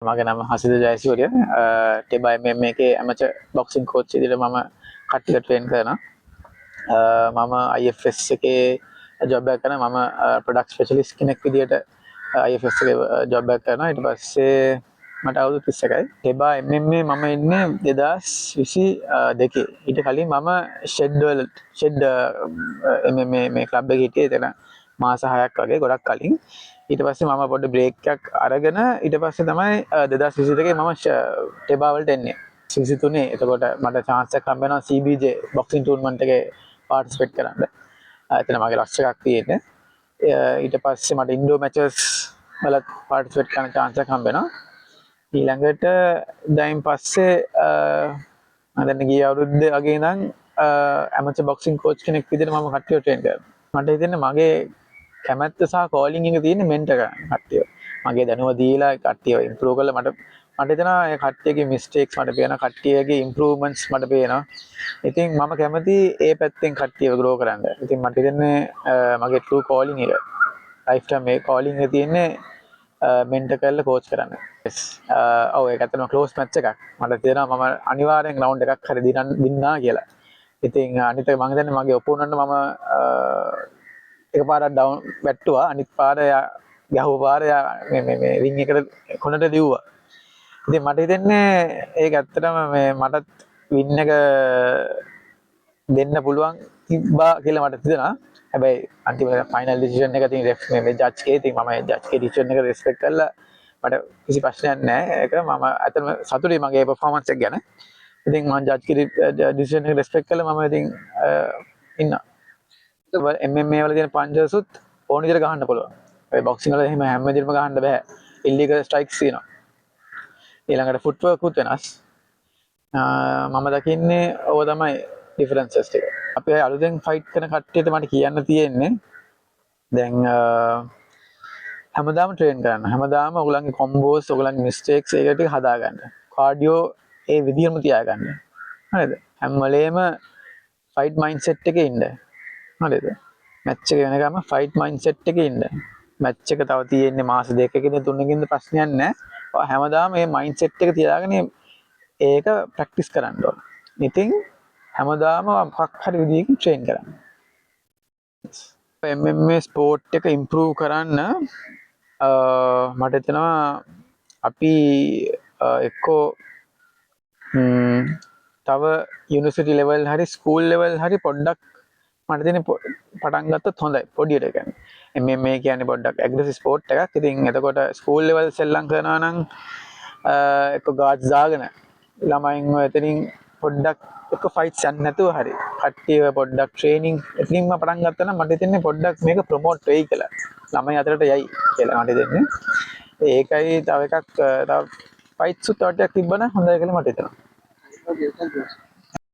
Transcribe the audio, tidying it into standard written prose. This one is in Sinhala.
මගේ නම හසිත ජයසූරිය. ටෙබා MMA එකේ ඇමචර් බොක්සිං කෝච් විදිහට මම කට්ටිය ට්‍රේන් කරනවා. මම IFS එකේ ජොබ් එකක් කරනවා. මම ප්‍රොඩක්ට් ස්පෙෂලිස්ට් කෙනෙක් විදිහට IFS එකේ ජොබ් එකක් කරනවා. ඊට පස්සේ මට අවුරුදු 31යි. ටෙබා MMA මම ඉන්නේ 2022. ඊට කලින් මම ෂෙඩ් MMA මේ ක්ලබ් එකේ හිටියේ. එතන මාස 6ක් වගේ ගොඩක් කලින්. ඊට පස්සේ මම පොඩ්ඩ බ්‍රේක් එකක් අරගෙන ඊට පස්සේ තමයි 2022 මම ටෙබා වලට එන්නේ. 23 එතකොට මට chance එකක් හම්බ වෙනවා CBJ boxing tournament එකේ participate කරන්න. එතන මගේ ලක්ෂ එකක් තියෙන්නේ. ඊට පස්සේ මට ඉන්ඩෝ matches වල participate කරන්න chance එකක් හම්බ වෙනවා. ඊළඟට දැන් පස්සේ මම දැන් ගිය අවුරුද්දේ වගේ ඉඳන් amateur boxing coach කෙනෙක් විදිහට මම කට්ටිය ට්‍රේන් කරනවා. මට හිතෙන්නේ මගේ කැමැත්ත සහ කෝලිං එක තියෙන්නේ මෙන්ටර් කරන්න කට්ටිය. මගේ දැනුම දීලා කට්ටිය ඉම්ප්‍රූව් කරලා මට හිතෙනවා ඒ කට්ටියගේ මිස්ටේක්ස් මට පේනවා, කට්ටියගේ ඉම්ප්‍රූව්මන්ට්ස් මට පේනවා. ඉතින් මම කැමති ඒ පැත්තෙන් කට්ටියව ග්‍රෝ කරන්න. ඉතින් මට හිතෙන්නේ මගේ ට්‍රූ කෝලිං එක ලයිෆ් ටයිම් මේ කෝලිං එක තියෙන්නේ මෙන්ටර් කරලා කෝච් කරන්න. ඔව් ඒක ඇත්තටම ක්ලෝස් මැච් එකක්. මට තේරෙනවා මම අනිවාර්යෙන් රවුන්ඩ් එකක් හරි දින්නා කියලා. ඉතින් අනිත් එක මම හිතන්නේ මගේ ඔපෝනන්ට් මම එකපාරක් ඩවුන් වැට්ටුවා. අනිත් පාර ගැහුව පාර මේ රින් එකට කොනට දිව්වා. ඉතින් මට හිතෙන්නේ ඒක ඇත්තටම මේ මටත් වින් එක දෙන්න පුළුවන් තිබ්බා කියලා මට හිතෙනවා. හැබැයි අන්තිම ෆයිනල් ඩිසිෂන් එක තියෙන රෙෆ් මේ ජජ් කේ ඉතින් මම ජජ් කේ ඩිසිෂන් එක රෙස්පෙක්ට් කරලා මට කිසි ප්‍රශ්නයක් නැහැ. ඒක මම ඇත්තටම සතුටුයි මගේ පර්ෆෝමන්ස් එක ගැන. ඉතින් මම ජජ් කේ ඩිසිෂන් එක රෙස්පෙක්ට් කරලා මම ඉතින් ඉන්නවා. MMA වල තියෙන පන්චර්ස් උත් ඕන විදිහට ගහන්න පුළුවන්. ඒ බොක්සිං වල එහෙම හැම විදිහටම ගහන්න බෑ. ඉල්ලීගල් ස්ට්‍රයික්ස් තියෙනවා. ඊළඟට ෆුට්වර්ක් උත් වෙනස්. මම දකින්නේ ඕව තමයි ඩිෆරන්සස් ටික. අපි අලුතෙන් ෆයිට් කරන කට්ටියට මට කියන්න තියෙන්නේ දැන් හැමදාම ට්‍රේන් කරන්න. හැමදාම ඔයගලන්ගේ කොම්බෝස්, ඔයගලන්ගේ මිස්ටේක්ස් ඒක ටික හදාගන්න. කාඩියෝ ඒ විදිහම තියාගන්න. හරිද? හැම වෙලේම ෆයිට් මයින්ඩ්සෙට් එකේ ඉන්න. හරිද? මැච් එක වෙනකම් ෆයිට් මයින්ඩ්සෙට් එකේ ඉන්න. මැච් එක තව තියෙන්නේ මාස 2කකින් 3කින්ද ප්‍රශ්නයක් නැහැ. ඔය හැමදාම මේ මයින්ඩ්සෙට් එක තියාගෙන ඒක ප්‍රැක්ටිස් කරන්න ඕන. ඉතින් හැමදාම මොකක් හරි විදිහකින් ට්‍රේන් කරන්න. MMA ස්පෝර්ට් එක ඉම්ප්‍රූව් කරන්න මට හිතෙනවා අපි එක්කෝ තව යුනිවර්සිටි ලෙවල් හරි ස්කූල් ලෙවල් හරි පොඩ්ඩක් මට තියෙන පටන් ගත්තොත් හොඳයි පොඩියට කියන්නේ. MMA කියන්නේ පොඩ්ඩක් ඇග්‍රෙසිව් ස්පෝර්ට් එකක්. ඉතින් එතකොට ස්කූල් ලෙවල් සෙල්ලම් කරනවා නම් එක්ක ගාඩ්ස් දාගෙන ළමයින්ව එතනින් පොඩ්ඩක් එක්ක ෆයිට්ස් යන්න නැතුව හරි කට්ටියව පොඩ්ඩක් ට්‍රේනින් එතනින්ම පටන් ගත්තා නම් මට හිතෙන්නේ පොඩ්ඩක් මේක ප්‍රොමෝට් වෙයි කියලා. ළමයි අතරට යයි කියලා මට හිතෙන්නේ. ඒකයි තව එකක් තව ෆයිට්ස් උත් ටිකක් තිබ්බනම් හොඳයි කියලා මට හිතෙනවා.